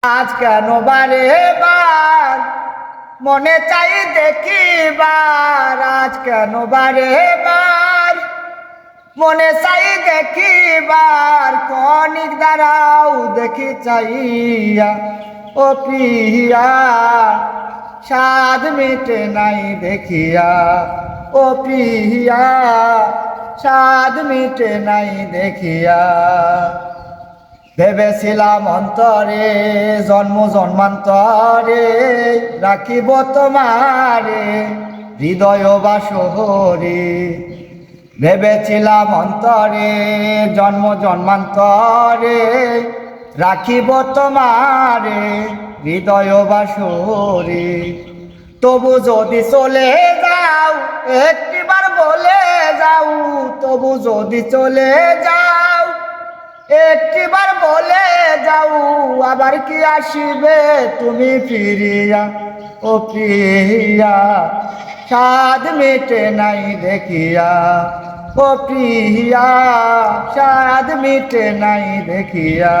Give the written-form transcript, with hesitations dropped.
আজ কেন বারে বার মনে চাই দেখিবার, আজ কেন বারে বার মনে চাই দেখিবার, কনিক দাঁড়াও দেখি চাইয়া ও প্রিয়া, সাধ মিটে নাই দেখিয়া ও প্রিয়া, সাধ মিটে নাই দেখিয়া। ভেবেছিলাম অন্তরে জন্ম জন্মান্তরে রাখিব তোমারে হৃদয় বাসরে। ভেবেছিলাম অন্তরে জন্ম জন্মান্তরে রাখিব তোমারে হৃদয় বাসরে। তবু যদি চলে যাও একটিবার বলে যাও, তবু যদি চলে যাও একটিবার বলে যাও, আবার কি আসিবে তুমি ফিরিয়া ও প্রিয়া, সাধ মিটে নাই দেখিয়া ও প্রিয়া, সাধ মিটে নাই দেখিয়া।